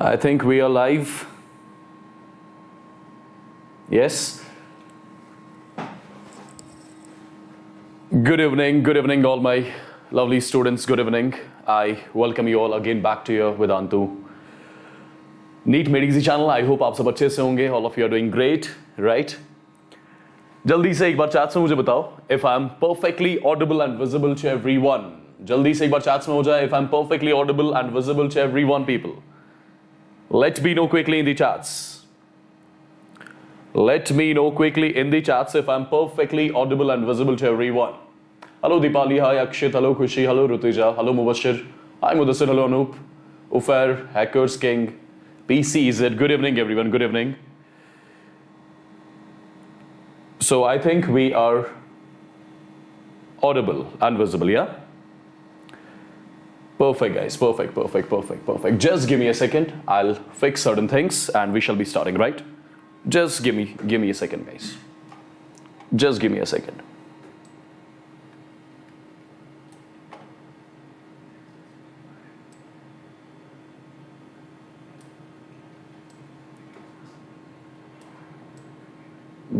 I think we are live. Yes. Good evening, all my lovely students. Good evening. I welcome you all again back to your Vedantu NEET Made Easy channel. I hope आप सब अच्छे से होंगे. All of you are doing great, right? जल्दी से एक बार chats में मुझे बताओ if I am perfectly audible and visible to everyone. जल्दी से एक बार चैट्स में हो जाए if I am perfectly audible and visible to everyone, people. Let me know quickly in the chats. Let me know quickly in the chats if I'm perfectly audible and visible to everyone. Hello Deepali, hi Akshit, hello Khushi, hello Rutija, hello Mubashir, hi Mudassir, hello Anup, Ufair, Hackers King, PCZ. Good evening everyone, good evening. So I think we are audible and visible, yeah? Perfect guys, perfect. Just give me a second, I'll fix certain things and we shall be starting, right? Just give me a second guys. Just give me a second.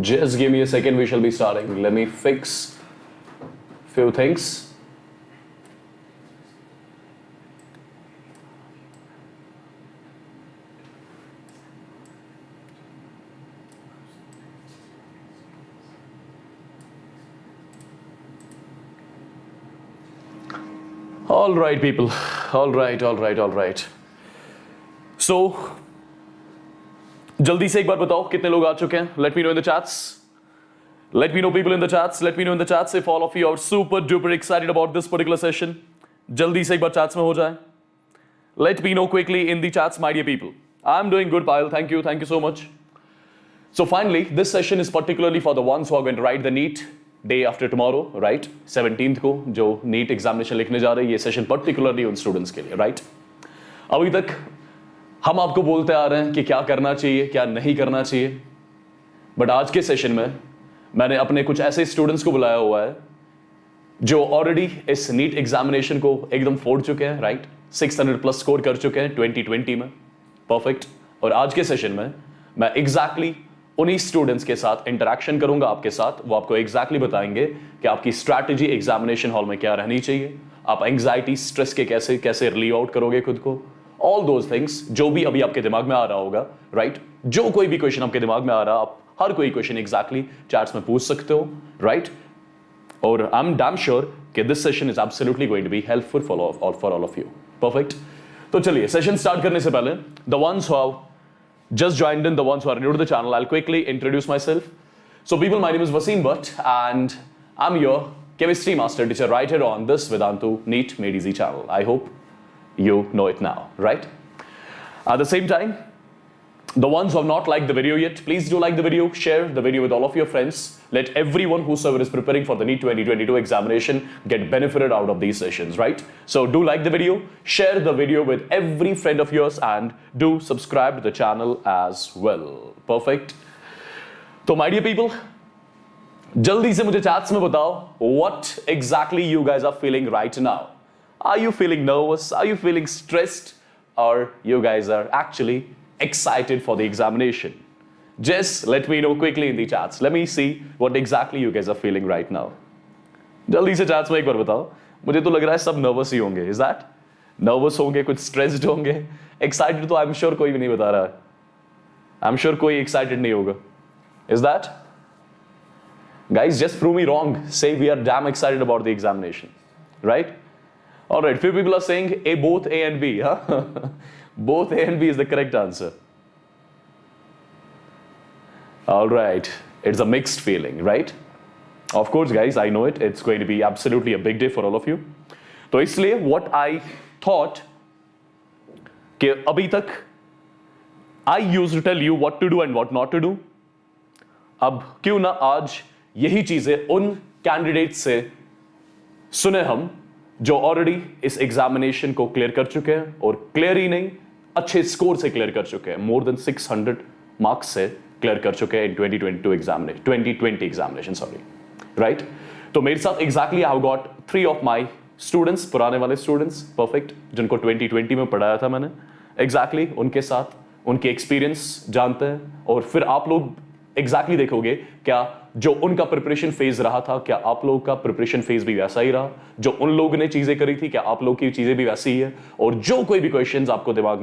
Just give me a second, we shall be starting. Let me fix few things. All right people, all right. So जल्दी से एक बार बताओ कितने लोग आ चुके हैं. Let me know in the chats. Let me know people in the chats. Let me know in the chats if all of you are super duper excited about this particular session. जल्दी से एक बार chats में हो जाए. Let me know quickly in the chats, my dear people. I'm doing good, Payal. Thank you so much. So finally, this session is particularly for the ones who are going to write the NEET day after tomorrow, right? 17th को जो NEET examination लिखने जा रहे हैं, ये session particularly उन students के लिए, राइट? अभी तक हम आपको बोलते आ रहे हैं कि क्या करना चाहिए, क्या नहीं करना चाहिए, बट आज के सेशन में मैंने अपने कुछ ऐसे स्टूडेंट्स को बुलाया हुआ है जो ऑलरेडी इस NEET एग्जामिनेशन को एकदम फोड़ चुके हैं, राइट? 600 प्लस स्कोर कर चुके हैं 2020 में, परफेक्ट. और आज के सेशन में मैं एग्जैक्टली उन्हीं स्टूडेंट्स के साथ इंटरेक्शन करूंगा आपके साथ. वो आपको एग्जैक्टली बताएंगे कि आपकी स्ट्रैटेजी एग्जामिनेशन हॉल में क्या रहनी चाहिए, आप एंग्जाइटी स्ट्रेस के कैसे रिलीव आउट करोगे खुद को, ऑल दोज थिंग्स जो भी अभी आपके दिमाग में आ रहा होगा, राइट? जो कोई भी क्वेश्चन आपके दिमाग में आ रहा, आप हर कोई क्वेश्चन एग्जैक्टली चैट्स में पूछ सकते हो, राइट? और आई एम डैम श्योर कि this session is absolutely going to be helpful for all of you. Perfect. तो चलिए सेशन स्टार्ट करने से पहले the ones who have just joined in, the ones who are new to the channel, I'll quickly introduce myself. So people, my name is Wassim Sir and I'm your chemistry master teacher right here on this Vedantu NEET Made Easy channel. I hope you know it now, right? At the same time, the ones who have not liked the video yet, please do like the video, share the video with all of your friends. Let everyone whosoever is preparing for the NEET 2022 examination get benefited out of these sessions, right? So do like the video, share the video with every friend of yours and do subscribe to the channel as well. Perfect. So my dear people, jaldi se mujhe chats mein batao what exactly you guys are feeling right now. Are you feeling nervous? Are you feeling stressed? Or you guys are actually excited for the examination? Just let me know quickly in the chats. Let me see what exactly you guys are feeling right now. जल्दी से chats में एक बार बताओ. मुझे तो लग रहा है सब nervous ही होंगे. Is that? Nervous होंगे, कुछ stressed होंगे. Excited तो I'm sure कोई भी नहीं बता रहा है. I'm sure कोई excited नहीं होगा. Is that? Guys, just prove me wrong. Say we are damn excited about the examination, right? All right. Few people are saying both A and B. Huh? Both A and B is the correct answer. All right. It's a mixed feeling, right? Of course, guys, I know it. It's going to be absolutely a big day for all of you. तो इसलिए what I thought कि अभी तक I used to tell you what to do and what not to do. अब क्यों ना आज यही चीजें उन कैंडिडेट्स से सुने हम जो ऑलरेडी इस एग्जामिनेशन को क्लियर कर चुके हैं, और क्लियर ही नहीं, अच्छे स्कोर से क्लियर कर चुके हैं, मोर देन 600 मार्क्स से क्लियर कर चुके हैं इन 2020 एग्जामिनेशन, सॉरी, राइट? तो मेरे साथ exactly I have got 3 of my students, पुराने वाले स्टूडेंट्स, परफेक्ट, जिनको 2020 में पढ़ाया था मैंने, एग्जैक्टली उनके साथ उनके एक्सपीरियंस जानते हैं, और फिर आप लोग एग्जैक्टली देखोगे क्या जो उनका प्रिपरेशन फेज रहा था, क्या आप लोगों का प्रिपरेशन फेज भी वैसा ही रहा, जो उन लोगों ने चीजें करी थी क्या आप लोग की चीजें भी वैसी ही है, और जो कोई भी क्वेश्चंस आपको दिमाग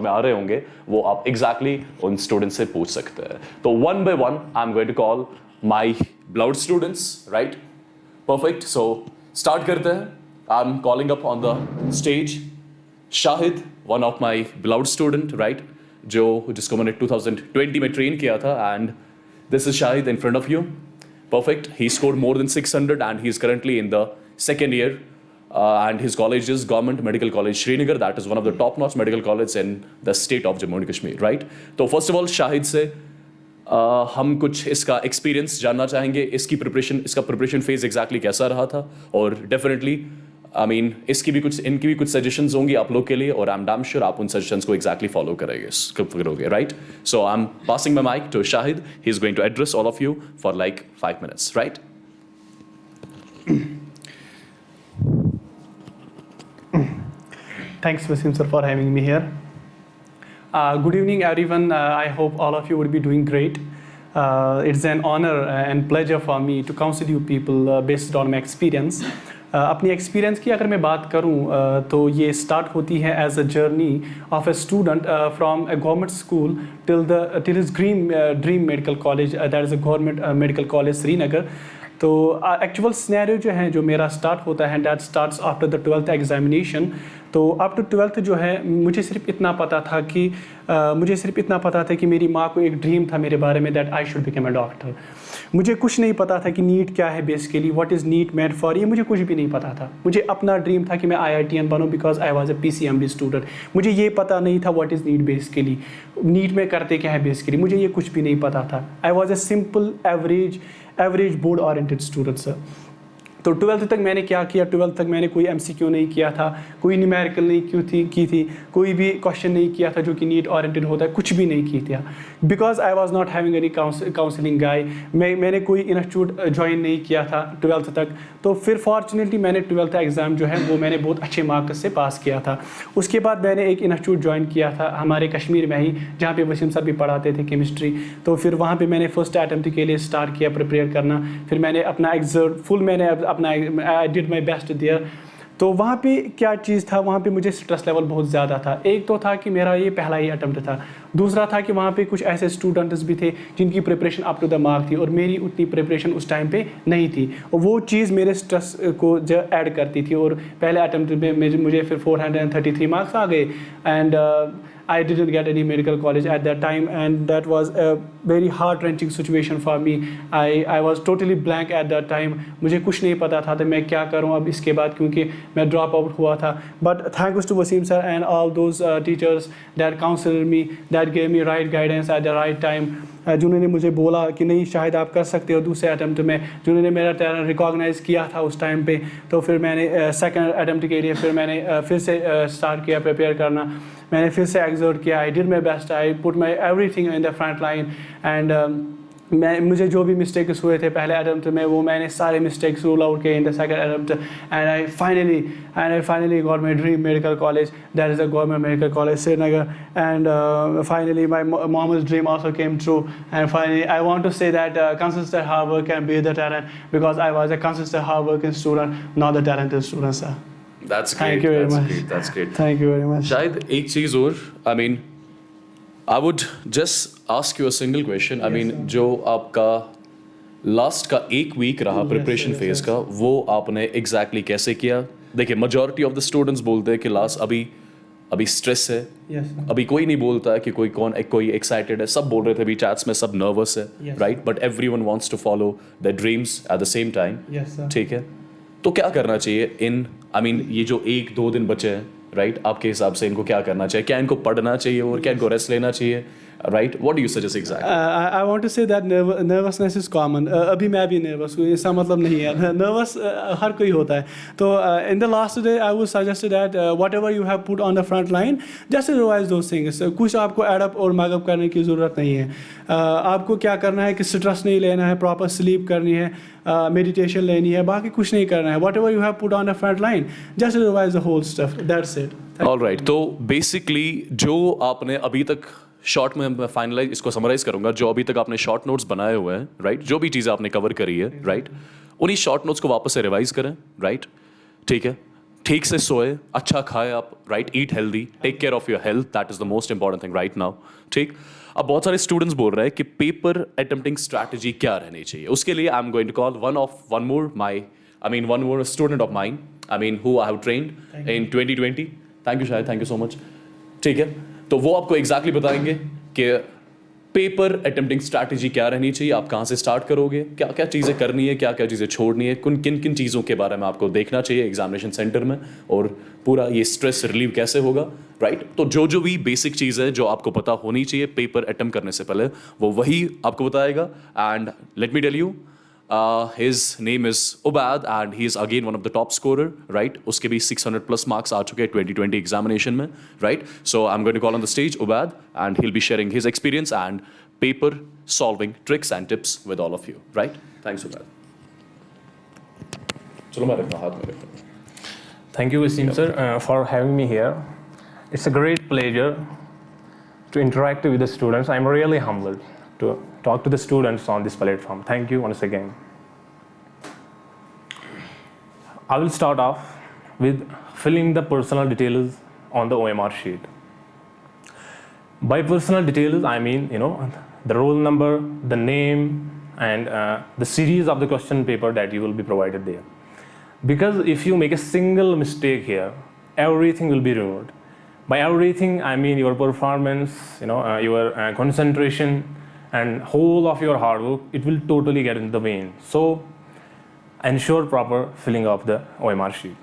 में आ रहे होंगे वो आप एग्जैक्टली उन स्टूडेंट्स से पूछ सकते हैं। तो one by one I am going to call my proud students, right? Perfect, so start करते हैं। I am calling up on the stage Shahid, one of my proud student, right, जिसको मैंने 2020 में ट्रेन किया था, and this is Shahid in front of you. Perfect. He scored more than 600 and he is currently in the second year. And his college is Government Medical College Srinagar. That is one of the top-notch medical colleges in the state of Jammu and Kashmir, right? So first of all, Shahid से हम कुछ इसका experience जानना चाहेंगे, इसका preparation phase exactly कैसा रहा था, और डेफिनेटली इनकी भी कुछ सजेशंस होंगी आप लोग के लिए, और आई एम डैम श्योर आप उन सजेशंस को एग्जैक्टली फॉलो करोगे, right? So I am passing my mike to Shahid. He is going to address all of you for like 5 minutes, right? Thanks, Wassim Sir, for having me here. Good evening, everyone. I hope all of you would be doing great. It's an honor and pleasure for me to counsel you people based on my experience. अपनी experience की अगर मैं बात करूं तो ये start होती है as a journey of a student from a government school till his dream medical college, that is a government medical college Srinagar. तो एक्चुअल सिनेरियो जो है, जो मेरा स्टार्ट होता है, that starts after the 12th examination. तो अप टू 12th जो है मुझे सिर्फ इतना पता था कि मेरी माँ को एक ड्रीम था मेरे बारे में, that I should become a doctor. मुझे कुछ नहीं पता था कि नीट क्या है basically, what is NEET made for, ये मुझे कुछ भी नहीं पता था. मुझे अपना ड्रीम था कि मैं IITian बनूं because I was a PCMB student. मुझे ये पता नहीं था what is NEET basically, NEET में करते क्या है बेसिकली, मुझे ये कुछ भी नहीं पता था. आई was a simple average board oriented student sir. तो 12th तक मैंने क्या किया, 12th तक मैंने कोई MCQ नहीं किया था, कोई न्यूमेरिकल नहीं की थी, कोई भी क्वेश्चन नहीं किया था जो कि नीट ओरिएंटेड होता है, कुछ भी नहीं की था. Because I was not having any counselling guy. मैंने कोई इंस्टीट्यूट ज्वाइन नहीं किया था 12th तक. तो फिर फॉर्चुनेटली मैंने 12th एग्ज़ाम जो है वो मैंने बहुत अच्छे मार्क्स से पास किया था. उसके बाद मैंने एक इंस्टीट्यूट ज्वाइन किया था हमारे कश्मीर में ही, जहाँ पे वसीम सर भी पढ़ाते थे केमिस्ट्री. तो फिर वहाँ पे मैंने फर्स्ट अटैम्प्ट के लिए स्टार्ट किया प्रिपेयर करना. फिर मैंने अपना I did my best there. तो वहाँ पे क्या चीज़ था, वहाँ पे मुझे स्ट्रेस लेवल बहुत ज़्यादा था. एक तो था कि मेरा ये पहला ही अटैम्प्ट था, दूसरा था कि वहाँ पे कुछ ऐसे स्टूडेंट्स भी थे जिनकी preparation up to the mark थी और मेरी उतनी प्रिपरेशन उस टाइम पे नहीं थी, और वो चीज़ मेरे स्ट्रेस को जो ऐड करती थी. और पहले अटैम्प्ट में मुझे फिर 433 मार्क्स आ गए, and I didn't get any medical college at that time, and that was a very heart-wrenching situation for me. I was totally blank at that time. मुझे कुछ नहीं पता था तो मैं क्या करूँ अब इसके बाद, क्योंकि मैं ड्रॉप आउट हुआ था. But thanks to Wassim Sir and all those teachers that counseled me, that gave me right guidance at the right time. जिन्होंने मुझे बोला कि नहीं शायद आप कर सकते हो दूसरे अटैम्प्ट में, जिन्होंने मेरा टैलेंट रिकॉग्नाइज़ किया था उस टाइम पे. तो फिर मैंने सेकंड अटैम्प्ट के लिए फिर मैंने फिर से स्टार्ट किया प्रिपेयर करना. मैंने फिर से एग्जर्ट किया. आई did my best. I put my everything in the front line, and मुझे जो भी मिस्टेक्स हुए थे पहले अटैम्प्ट में वो मैंने सारे मिस्टेक्स रूल आउट किए in the second attempt. And I finally got my dream medical college, that is a government medical college Srinagar. And finally my mom's dream also came true. And finally I want to say that consistent hard work can beat the talent, because I was a consistent hard working student, not the talented student, sir. That's great. Thank you very much. That's great. Thank you very much. शायद एक चीज़ और, I would just ask you a single question. जो आपका last का एक week रहा preparation phase का, वो आपने एग्जैक्टली कैसे किया? देखिए मेजॉरिटी ऑफ द स्टूडेंट्स बोलते हैं कि लास्ट अभी स्ट्रेस है. अभी कोई नहीं बोलता है कि कोई एक्साइटेड है. सब बोल रहे थे अभी चैट्स में, सब नर्वस है, right? But everyone wants to follow the dreams at the same time. ठीक है, तो क्या करना चाहिए ये जो 1-2 दिन बचे हैं, राइट? आपके हिसाब से इनको क्या करना चाहिए? क्या इनको पढ़ना चाहिए और क्या इनको रेस्ट लेना चाहिए, right? What do you suggest exactly? I want to say that nervousness is common. अभी मैं भी नर्वस हूँ, इसका मतलब नहीं है. नर्वस हर कोई होता है. तो in the last day I would suggest that what ever you have put on the front line, just revise those things. कुछ आपको एडअप और मैगअप करने की ज़रूरत नहीं है. आपको क्या करना है कि स्ट्रेस नहीं लेना है, प्रॉपर स्लीप करनी है, मेडिटेशन लेनी है, बाकी कुछ नहीं करना है. Whatever you have put on the front line, just revise the whole stuff, that's it. All right, तो बेसिकली जो आपने अभी तक शॉर्ट में फाइनलाइज इसको समराइज करूंगा, जो अभी तक आपने शॉर्ट नोट्स बनाए हुए हैं, राइट, जो भी चीज़ें आपने कवर करी है, राइट, उन्हीं शॉर्ट नोट्स को वापस से रिवाइज करें, राइट, ठीक है, ठीक से सोए, अच्छा खाए आप, right, eat healthy, take care of your health, that is the most important thing right now, ठीक। अब बहुत सारे स्टूडेंट्स बोल रहे हैं कि पेपर अटेम्प्टिंग स्ट्रैटेजी क्या रहनी चाहिए, उसके लिए I am going to call one more student of mine, who I have trained in 2020, thank you शायद, थैंक यू सो मच, ठीक है, तो वो आपको एग्जैक्टली बताएंगे कि पेपर अटेम्प्टिंग स्ट्रैटेजी क्या रहनी चाहिए, आप कहाँ से स्टार्ट करोगे, क्या क्या चीज़ें करनी है, क्या क्या चीज़ें छोड़नी है, किन किन चीज़ों के बारे में आपको देखना चाहिए एग्जामिनेशन सेंटर में, और पूरा ये स्ट्रेस रिलीव कैसे होगा, राइट। तो जो भी बेसिक चीज़ है जो आपको पता होनी चाहिए पेपर अटेम्प्ट करने से पहले, वो वही आपको बताएगा। And let me tell you, his name is Ubad and he is again one of the top scorer, right? उसके भी 600 plus marks आ चुके हैं 2020 examination में, right? So I'm going to call on the stage Ubad and he'll be sharing his experience and paper solving tricks and tips with all of you, right? Thanks Ubad. चलो मैं रखता हूँ, हाथ में रखता हूँ। Thank you, Wassim Sir, for having me here. It's a great pleasure to interact with the students. I'm really humbled to talk to the students on this platform. Thank you once again. I will start off with filling the personal details on the OMR sheet. By personal details, I mean, the roll number, the name, and the series of the question paper that you will be provided there. Because if you make a single mistake here, everything will be ruined. By everything, I mean your performance, your concentration, and whole of your hard work, it will totally get in the vein. So ensure proper filling of the OMR sheet.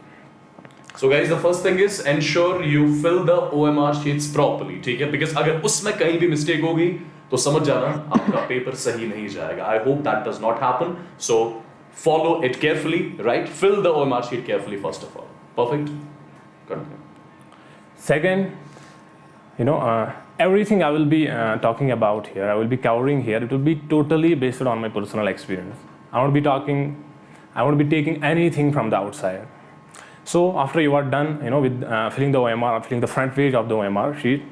So guys, the first thing is ensure you fill the OMR sheets properly, ठीक है, because अगर उसमें कहीं भी mistake होगी तो समझ जाना आपका पेपर सही नहीं जाएगा. I hope that does not happen. So follow it carefully, right? Fill the OMR sheet carefully first of all. Perfect. Continue. Second, everything I will be talking about here, I will be covering here, it will be totally based on my personal experience. I won't be taking anything from the outside. So after you are done, with filling the OMR, filling the front page of the OMR sheet,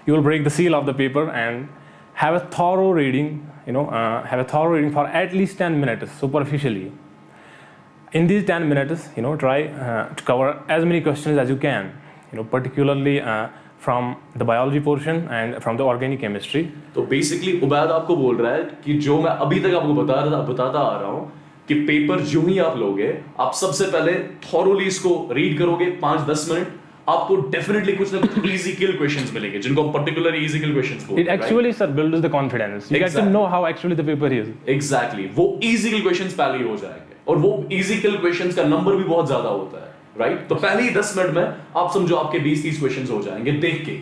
you will break the seal of the paper and have a thorough reading, for at least 10 minutes superficially. In these 10 minutes, try to cover as many questions as you can, particularly from the biology portion and from the organic chemistry. तो basically Ubaid आपको बोल रहा है कि जो मैं अभी तक आपको बताता आ रहा हूँ कि पेपर जो ही आप लोगे, आप सबसे पहले थॉरोली इसको रीड करोगे 5-10 मिनट, आपको डेफिनेटली कुछ ना कुछ इजी किल क्वेश्चंस मिलेंगे जिनको हम पर्टिकुलरली इजी किल क्वेश्चंस बोलते हैं. It actually sir builds the confidence. You get to know how actually the paper is. Exactly. वो इजी किल क्वेश्चंस पहले ही हो जाएंगे और वो इजी किल क्वेश्चंस का नंबर भी बहुत ज्यादा होता है, राइट? तो पहले ही 10 मिनट में आप समझो आपके 20-30 क्वेश्चंस हो जाएंगे देख के,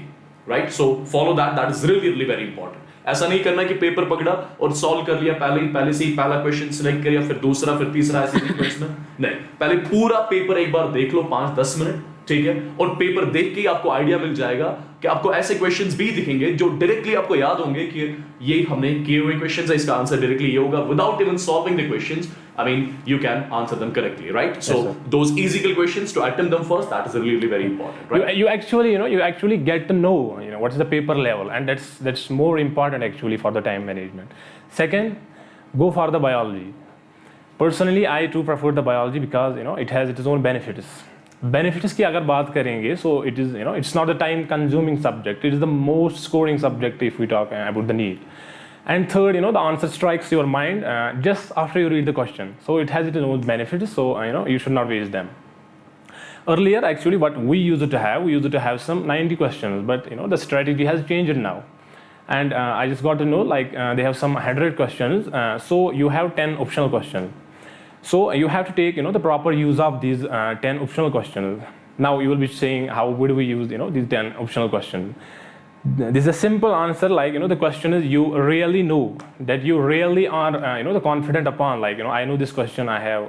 right? So follow that is really very important. ऐसा नहीं करना कि पेपर पकड़ा और सॉल्व कर लिया पहले से ही पहला क्वेश्चन सिलेक्ट किया फिर दूसरा फिर तीसरा ऐसे सीक्वेंस में नहीं. पहले पूरा पेपर एक बार देख लो 5-10 मिनट, ठीक है, और पेपर देख के ही आपको आइडिया मिल जाएगा कि आपको ऐसे क्वेश्चंस भी दिखेंगे जो डायरेक्टली आपको याद होंगे कि ये हमने किए हुए क्वेश्चंस है, इसका आंसर डायरेक्टली ये होगा. Without even solving the questions, I mean, you can answer them correctly, right? So yes, those easy questions, to attempt them first, that is really very important, right? You actually get to know, what is the paper level, and that's more important actually for the time management. Second, go for the biology. Personally, I too prefer the biology because it has its own benefits. Benefits की अगर बात करेंगे, so it is it's not a time consuming subject. It is the most scoring subject if we talk about the NEET. And third, the answer strikes your mind just after you read the question. So it has its own benefits, so you should not waste them. Earlier, actually, what we used to have some 90 questions, but the strategy has changed now. And I just got to know they have some 100 questions, so you have 10 optional questions. So you have to take the proper use of these 10 optional questions. Now you will be saying, how would we use these 10 optional questions? This is a simple answer, the question is you really know that you really are the confident upon, I know this question, I have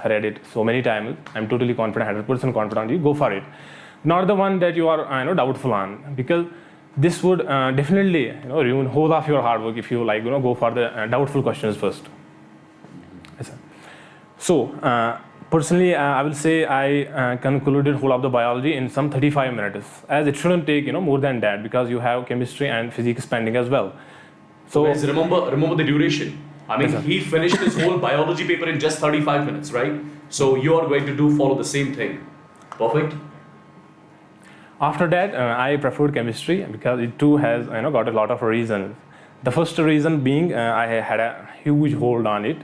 read it so many times, I'm totally confident, 100% confident, you go for it. Not the one that you are doubtful on, because this would definitely ruin whole of your hard work if you go for the doubtful questions first. Yes, sir. So Personally, I will say I concluded whole of the biology in some 35 minutes, as it shouldn't take more than that, because you have chemistry and physics pending as well. So guys, remember the duration. I mean, he finished his whole biology paper in just 35 minutes, right? So you are going to follow the same thing. Perfect. After that, I preferred chemistry because it too has got a lot of reasons. The first reason being I had a huge hold on it.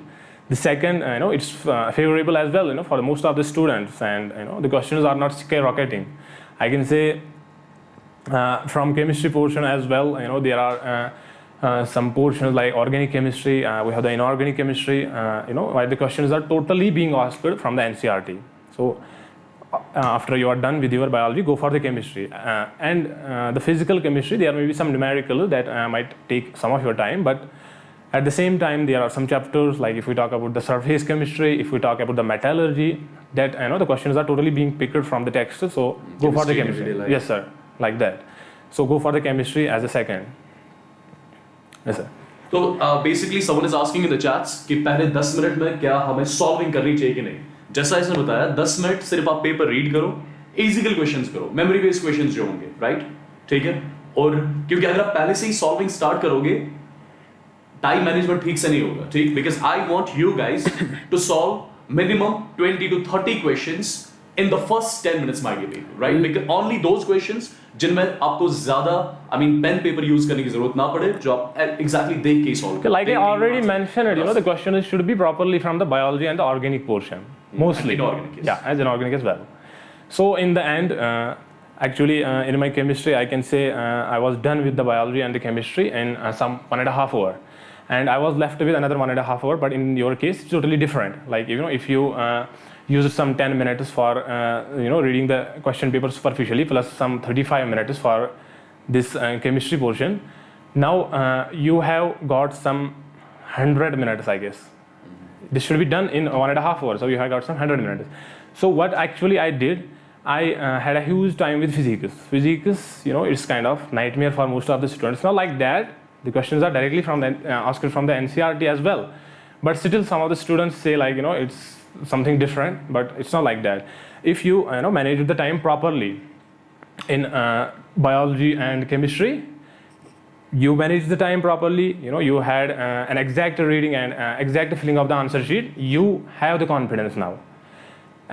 The second, it's favorable as well, for most of the students, and the questions are not skyrocketing. I can say from chemistry portion as well, there are some portions like organic chemistry. We have the inorganic chemistry. Why the questions are totally being asked from the NCERT. So after you are done with your biology, go for the chemistry and the physical chemistry. There may be some numerical that might take some of your time, but at the same time, there are some chapters, like if we talk about the surface chemistry, if we talk about the metallurgy, that the questions are totally being picked from the text. So go for the chemistry. Yes, sir, like that. So go for the chemistry as a second. Yes, sir. So basically, someone is asking in the chats कि पहले 10 minute में क्या हमें solving करनी चाहिए कि नहीं? जैसा इसने बताया, 10 मिनट सिर्फ आप पेपर रीड करो, easy questions करो, memory based questions जो होंगे, right? ठीक है? और क्योंकि अगर आप पहले से ही solving start करोगे, टाइम मैनेजमेंट ठीक से नहीं होगा, ठीक? Because I want you guys to solve minimum 20 to 30 questions in the first 10 minutes my dear people, right? Because only those questions जिनमें आपको ज्यादा पेन पेपर यूज करने की जरूरत ना पड़े, जो आप एग्जैक्टली देख के सॉल्व करें. Like I already mentioned, the question should be properly from the biology and the organic portion, mostly. Inorganic, yes. Yeah, as inorganic as well. So in the end, actually in my chemistry, I can say I was done with the biology and the chemistry in some 1.5 hours. And I was left with another 1.5 hours, but in your case, it's totally different. Like, if you use some 10 minutes for, reading the question paper superficially, plus some 35 minutes for this chemistry portion, now you have got some 100 minutes, I guess. This should be done in 1.5 hours, so you have got some 100 minutes. So what actually I did, I had a huge time with physics. Physics, it's kind of nightmare for most of the students. Not like that. The questions are directly from the asked from the NCERT as well, but still some of the students say like it's something different, but it's not like that. If you manage the time properly in biology and chemistry, you manage the time properly. You had an exact reading and exact filling of the answer sheet. You have the confidence now.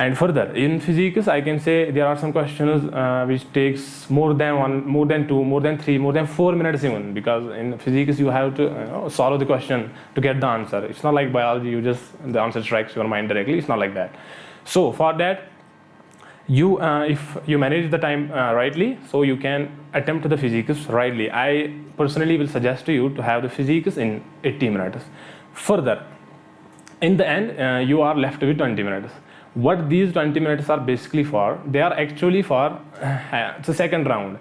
And further, in physics, I can say there are some questions which takes more than 1, more than 2, more than 3, more than 4 minutes even, because in physics you have to solve the question to get the answer. It's not like biology, the answer strikes your mind directly. It's not like that. So for that, you if you manage the time rightly, so you can attempt the physics rightly. I personally will suggest to you to have the physics in 80 minutes. Further, in the end, you are left with 20 minutes. What these 20 minutes are basically for, they are actually for the second round.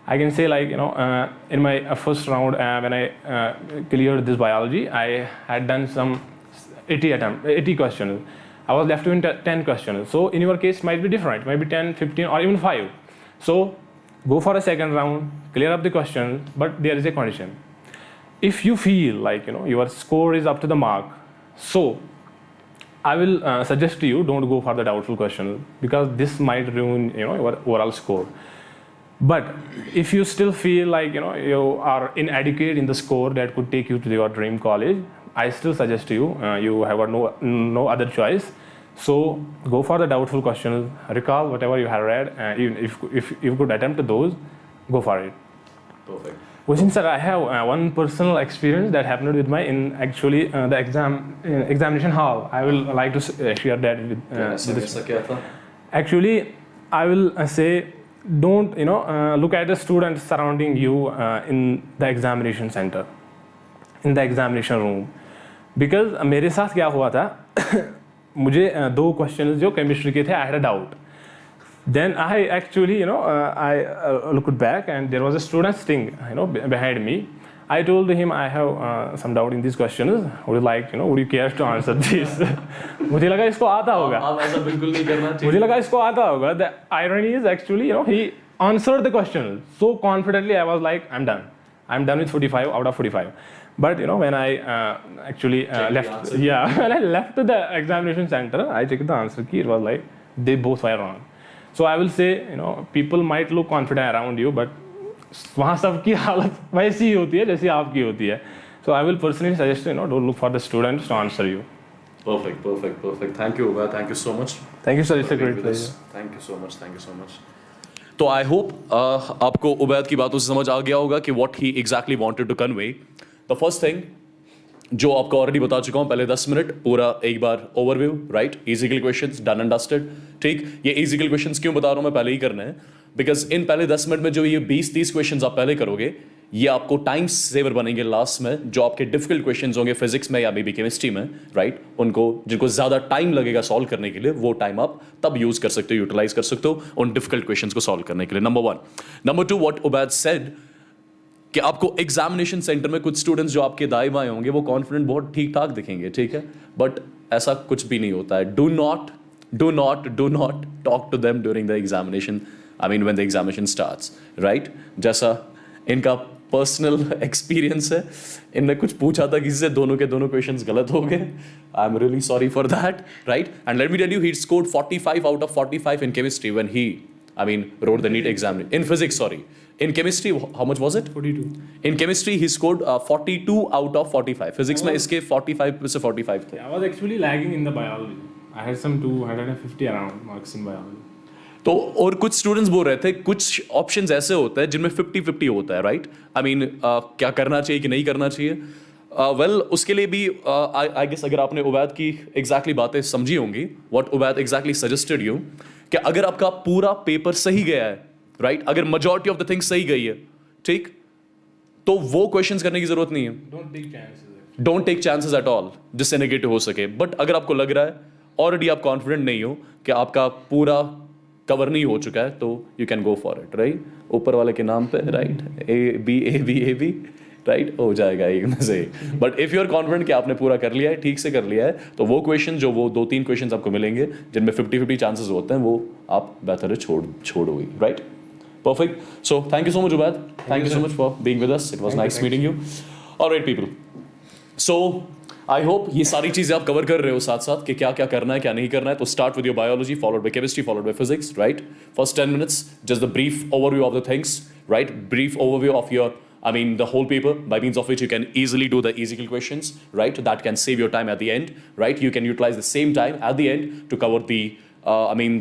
I can say like, in my first round, when I cleared this biology, I had done some 80 questions. I was left with 10 questions. So in your case, it might be different, maybe 10, 15, or even 5. So go for a second round, clear up the questions, but there is a condition. If you feel like, your score is up to the mark, so I will suggest to you, don't go for the doubtful question, because this might ruin your overall score. But if you still feel like you are inadequate in the score that could take you to your dream college, I still suggest to you, you have got no other choice. So go for the doubtful questions, recall whatever you have read, and even if you could attempt those, go for it. Perfect. Wassim sir, I have one personal experience that happened with the examination hall. I will like to share that with this. Actually, I will say, don't look at the students surrounding you in the examination center, in the examination room, because मेरे साथ क्या हुआ था मुझे 2 questions जो chemistry के थे, I had a doubt. Then I actually, I looked back and there was a student sitting, behind me. I told him I have some doubt in these questions. Would you care to answer this? मुझे लगा इसको आता होगा. आप ऐसा बिल्कुल नहीं करना चाहिए. मुझे लगा इसको आता होगा. The irony is actually, he answered the question so confidently. I was like, I'm done with 45 out of 45. But when I actually left, when I left the examination center, I checked the answer key. It was like they both were wrong. So I will say, people might look confident around you, but वहाँ सबकी हालत वैसी ही होती है जैसी आपकी होती है. So I will personally suggest, don't look for the students to answer you. Perfect. Thank you, Ubad. Thank you so much. Thank you, sir. It's a great pleasure. Thank you so much. तो I hope आपको उबैद की बातों से समझ आ गया होगा कि what he exactly wanted to convey. The first thing जो आपको ऑलरेडी बता चुका हूं, पहले 10 मिनट पूरा एक बार ओवरव्यू, राइट? इजिकल क्वेश्चंस डन एंड डस्टेड. ठीक, ये इजिकल क्वेश्चंस क्यों बता रहा हूं मैं, पहले ही करना है बिकॉज इन पहले 10 मिनट में जो ये 20-30 क्वेश्चंस आप पहले करोगे, ये आपको टाइम सेवर बनेंगे लास्ट में. जो आपके डिफिकल्ट क्वेश्चंस होंगे फिजिक्स में या मे बी केमिस्ट्री में, राइट, उनको जिनको ज़्यादा टाइम लगेगा सॉल्व करने के लिए, वो टाइम आप तब यूज़ कर सकते हो, यूटिलाइज कर सकते हो उन डिफिकल्ट क्वेश्चंस को सॉल्व करने के लिए. Number 1. Number 2, what Ubaid said कि आपको एग्जामिनेशन सेंटर में कुछ स्टूडेंट्स जो आपके दाएं बाएं होंगे वो कॉन्फिडेंट बहुत ठीक ठाक दिखेंगे, ठीक है, बट ऐसा कुछ भी नहीं होता है. Do not talk to them during the examination, I mean when the examination starts, right? जैसा इनका पर्सनल एक्सपीरियंस है, इनने कुछ पूछा था किसी से, दोनों के दोनों क्वेश्चंस गलत हो गए. I am really sorry for that, right? And let me tell you, he scored 45 out of 45 in chemistry when he wrote the NEET exam. In physics, sorry. In chemistry, how much was it? 42. In chemistry, he scored 42 out of 45. Physics में इसके 45 से 45 थे. I was actually lagging in the biology. I had some 250 around marks in biology. तो और कुछ students बोल रहे थे कुछ ऑप्शंस ऐसे होते हैं जिनमें 50-50 होता है, राइट? आई मीन क्या करना चाहिए कि नहीं करना चाहिए. वेल उसके लिए भी आई गेस अगर आपने उबैद की एग्जैक्टली बातें समझी होंगी, what Ubaid exactly suggested you, कि अगर आपका पूरा पेपर सही गया है, राइट, अगर मेजॉरिटी ऑफ द थिंग्स सही गई है, ठीक, तो वो क्वेश्चंस करने की जरूरत नहीं है. Don't take chances at all जिससे नेगेटिव हो सके. बट अगर आपको लग रहा है ऑलरेडी आप कॉन्फिडेंट नहीं हो कि आपका पूरा कवर नहीं हो चुका है, तो you can go for it, right? ऊपर वाले के नाम पे, राइट, ए बी, राइट, हो जाएगा एक में से. But if you are confident कि आपने पूरा कर लिया है, ठीक से कर लिया है, तो वो क्वेश्चन जो वो 2-3 क्वेश्चन आपको मिलेंगे जिनमें 50-50 चांसेस होते हैं, वो आप बेहतर है छोड़ोगे, right? Perfect. So thank you so much, Ubad. Thank you so much for being with us. It was nice meeting you. All right, people. So I hope ये सारी चीजें आप कवर कर रहे हो साथ साथ कि क्या क्या करना है क्या नहीं करना है. तो start with your biology, followed by chemistry, followed by physics, right? First 10 minutes, just the brief overview of the things, right? Brief overview of your, the whole paper, by means of which you can easily do the easy questions, right? That can save your time at the end, right? You can utilize the same time at the end to cover the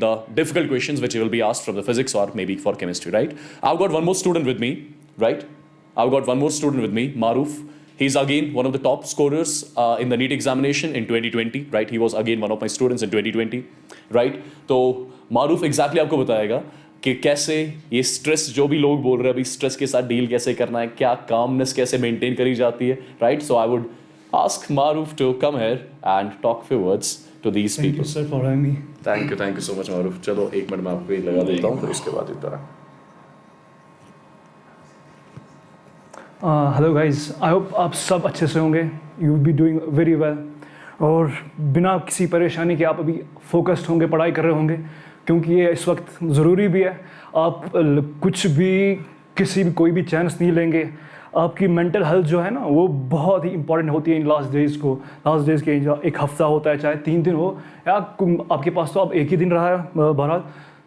the difficult questions which will be asked from the physics or maybe for chemistry, right? I've got one more student with me, right? Maruf. He's again one of the top scorers in the NEET examination in 2020, right? He was again one of my students in 2020, right? तो मारूफ exactly आपको बताएगा कि कैसे ये stress, जो भी लोग बोल रहे हैं अभी स्ट्रेस के साथ डील कैसे करना है, क्या कामनेस कैसे मेंटेन करी जाती है, right? So I would ask Maruf to come here and talk few words to these people. Thank you, sir, for having me. Thank you so much, Maruf. चलो एक मिनट में आपको ये लगा देता हूँ, फिर इसके बाद इधर. हेलो गाइस, आई होप आप सब अच्छे से होंगे. You will be doing very well, और बिना किसी परेशानी के आप अभी फोकस्ड होंगे, पढ़ाई कर रहे होंगे, क्योंकि ये इस वक्त ज़रूरी भी है. आप कुछ भी किसी भी कोई भी चांस नहीं लेंगे. आपकी मेंटल हेल्थ जो है ना, वो बहुत ही इंपॉर्टेंट होती है इन लास्ट डेज़ के एक हफ्ता होता है, चाहे 3 दिन हो, या आपके पास तो अब एक ही दिन रहा है बहरहाल.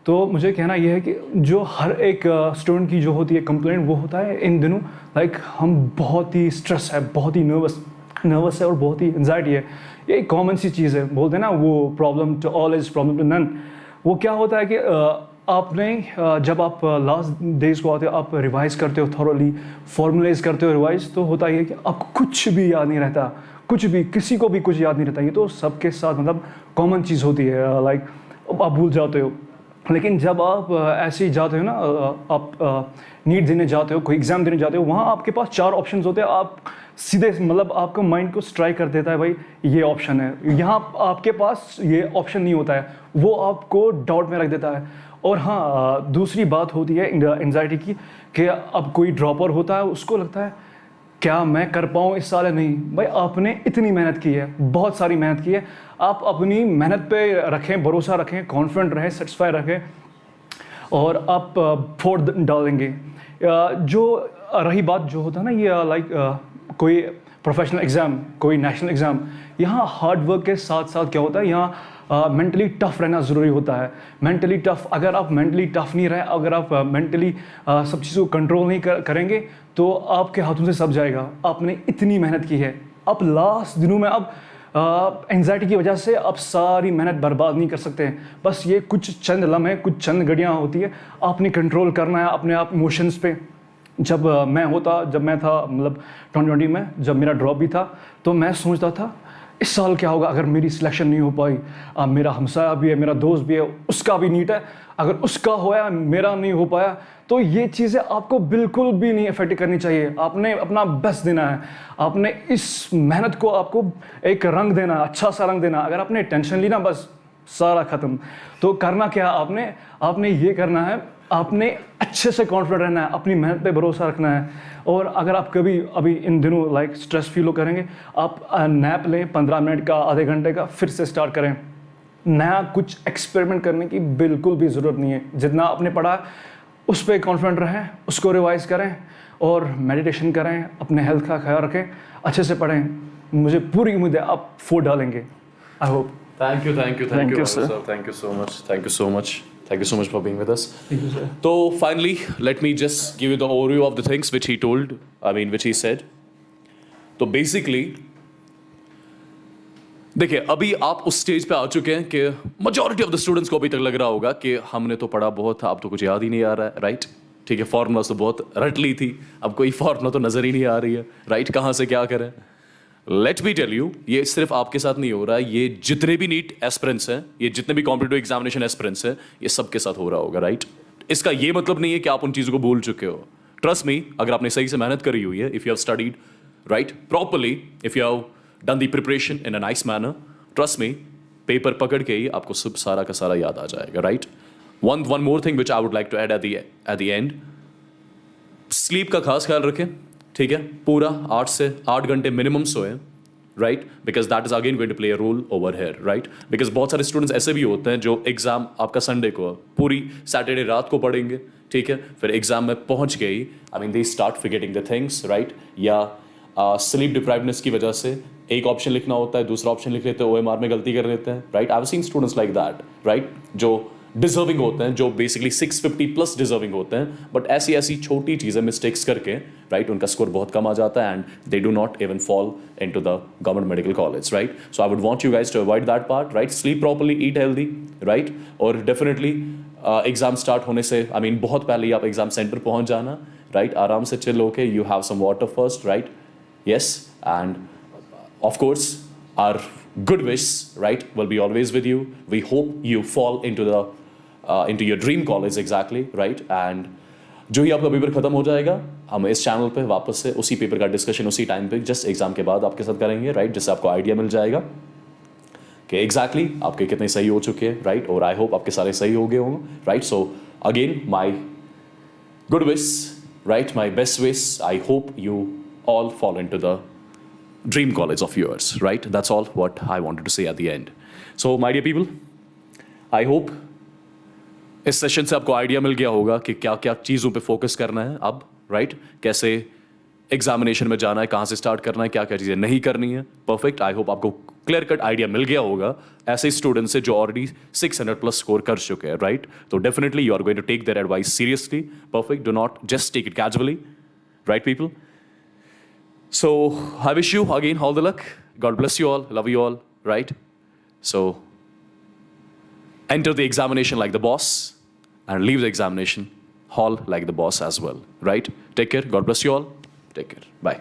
तो मुझे कहना यह है कि जो हर एक स्टूडेंट की जो होती है कंप्लेंट, वो होता है इन दिनों लाइक हम बहुत ही स्ट्रेस है, बहुत ही नर्वस है और बहुत ही एंजाइटी है. ये एक कॉमन सी चीज़ है, बोलते हैं ना वो problem to all is problem to none. वो क्या होता है कि आपने जब आप लास्ट डेज को आते हो, आप रिवाइज़ करते हो थॉरोली, फॉर्मुलाइज करते हो रिवाइज, तो होता है कि आपको कुछ भी याद नहीं रहता, कुछ भी, किसी को भी कुछ याद नहीं रहता. ये तो सबके साथ मतलब कॉमन चीज़ होती है, लाइक आप भूल जाते हो. लेकिन जब आप ऐसे ही जाते हो ना, आप नीट देने जाते हो, कोई एग्ज़ाम देने जाते हो, वहाँ आपके पास 4 ऑप्शंस होते हैं. आप सीधे मतलब आपका माइंड को स्ट्राइक कर देता है, भाई ये ऑप्शन है. यहाँ आपके पास ये ऑप्शन नहीं होता है, वो आपको डाउट में रख देता है. और हाँ, दूसरी बात होती है एंजाइटी की, कि अब कोई ड्रॉपर होता है, उसको लगता है क्या मैं कर पाऊँ इस साल या नहीं. भाई आपने इतनी मेहनत की है, बहुत सारी मेहनत की है, आप अपनी मेहनत पे रखें, भरोसा रखें, कॉन्फिडेंट रहें, सेटिस्फाई रखें, और आप फोड़ डालेंगे. जो रही बात जो होता है ना, ये लाइक कोई प्रोफेशनल एग्ज़ाम, कोई नेशनल एग्ज़ाम, यहाँ हार्ड वर्क के साथ साथ क्या होता है, यहाँ मेंटली टफ रहना ज़रूरी होता है। मेंटली टफ, अगर आप मेंटली टफ नहीं रहे, अगर आप मेंटली सब चीज़ों को कंट्रोल नहीं करेंगे तो आपके हाथों से सब जाएगा। आपने इतनी मेहनत की है, अब लास्ट दिनों में अब एंजाइटी की वजह से आप सारी मेहनत बर्बाद नहीं कर सकते हैं। बस ये कुछ चंद लम्हे, कुछ चंद घड़ियाँ होती है, आपने कंट्रोल करना है अपने आप इमोशंस पे। जब मैं था मतलब 2020 में, जब मेरा ड्रॉप भी था, तो मैं सोचता था इस साल क्या होगा अगर मेरी सिलेक्शन नहीं हो पाई। मेरा हमसाया भी है, मेरा दोस्त भी है, उसका भी नीट है, अगर उसका होया मेरा नहीं हो पाया, तो ये चीज़ें आपको बिल्कुल भी नहीं अफेक्ट करनी चाहिए। आपने अपना बेस्ट देना है, आपने इस मेहनत को आपको एक रंग देना, अच्छा सा रंग देना। अगर आपने टेंशन ली ना, बस सारा ख़त्म। तो करना क्या आपने ये करना है, आपने अच्छे से कॉन्फिडेंट रहना है, अपनी मेहनत पे भरोसा रखना है। और अगर आप कभी अभी इन दिनों लाइक स्ट्रेस फील करेंगे, आप नैप लें 15 मिनट का, आधे घंटे का, फिर से स्टार्ट करें। नया कुछ एक्सपेरिमेंट करने की बिल्कुल भी ज़रूरत नहीं है। जितना आपने पढ़ा उस पर कॉन्फिडेंट रहें, उसको रिवाइज करें और मेडिटेशन करें, अपने हेल्थ का ख्याल रखें, अच्छे से पढ़ें। मुझे पूरी उम्मीद है आप 4 डालेंगे। I hope. Thank you, sir. Thank you so much. Thank you so much. Thank you so much for being with us. Thank you, sir. So finally, let me just give you the overview of the things which he told. Which he said. तो basically, देखिए अभी आप उस stage पे आ चुके हैं कि majority of the students को अभी तक लग रहा होगा कि हमने तो पढ़ा बहुत था, अब तो कुछ याद ही नहीं आ रहा है, राइट? ठीक है, फॉर्मूला तो बहुत रट ली थी, अब कोई फॉर्मूला तो नजर ही नहीं आ रही है, राइट? कहाँ से क्या करें? लेट मी टेल यू, ये सिर्फ आपके साथ नहीं हो रहा है, ये जितने भी नीट एस्पिरेंट्स हैं, ये जितने भी कॉम्पिटिटिव एग्जामिनेशन एस्पिरेंट्स हैं, ये सबके साथ हो रहा होगा, राइट? इसका ये मतलब नहीं है कि आप उन चीज़ों को भूल चुके हो। ट्रस्ट मी, अगर आपने सही से मेहनत करी हुई है, if you have studied right properly, if you have done the preparation in a nice manner, trust me, paper पकड़ के ही आपको सब सारा का सारा याद आ जाएगा, right? One more thing which I would like to add at the end, sleep का खास ख्याल रखें, ठीक है? पूरा 8 से 8 घंटे मिनिमम सोएं, right? Because that is again going to play a role over here, right? Because बहुत सारे स्टूडेंट्स ऐसे भी होते हैं जो एग्जाम आपका संडे को, पूरी सैटरडे रात को पढ़ेंगे, ठीक है? फिर एग्जाम में पहुंच गई, I mean they start forgetting the things, right? या स्लीप डिप्राइवनेस की वजह से एक ऑप्शन लिखना होता है, दूसरा ऑप्शन लिख लेते हैं, OMR में गलती कर लेते हैं, right? I have seen students like that, right? जो डिजर्विंग होते हैं, जो बेसिकली 650 प्लस डिजर्विंग होते हैं, बट ऐसी ऐसी छोटी चीज़ें मिस्टेक्स करके, राइट, उनका स्कोर बहुत कम आ जाता है and they do not even fall into the government medical college, right? So I would want you guys to avoid that part, right? Sleep properly, eat healthy, right? और definitely exam start होने से I mean बहुत पहले ही आप exam centre पहुंच जाना, right? आराम से चिल होके, you have some water first, right? Yes, and of course our good wish, right, will be always with you. We hope you fall into your dream college exactly, right? And जो ही आपका paper खत्म हो जाएगा, हम इस channel पे वापस से उसी पेपर का डिस्कशन उसी टाइम पे जस्ट एग्जाम के बाद आपके साथ करेंगे, राइट? जिससे आपको आइडिया मिल जाएगा कि एग्जैक्टली आपके कितने सही हो चुके हैं, राइट? और आई होप आपके सारे सही हो गए होंगे, right? So again my good wish, right? My best wish, I hope you all fall into the dream college of yours, right? That's all what I wanted to say at the end. So my dear people, I hope इस session से आपको idea मिल गया होगा कि क्या क्या चीज़ों पे फोकस करना है अब, राइट? कैसे एग्जामिनेशन में जाना है, कहाँ से स्टार्ट करना है, क्या क्या चीज़ें नहीं करनी है। परफेक्ट, आई होप आपको क्लियर कट आइडिया मिल गया होगा ऐसे स्टूडेंट्स से जो ऑलरेडी 600 प्लस स्कोर कर चुके हैं, राइट? तो definitely you are going to take their advice seriously. Perfect, do not just take it casually, right people? So I wish you again all the luck. God bless you all. Love you all. Right? So enter the examination like the boss and leave the examination hall like the boss as well. Right? Take care. God bless you all. Take care. Bye.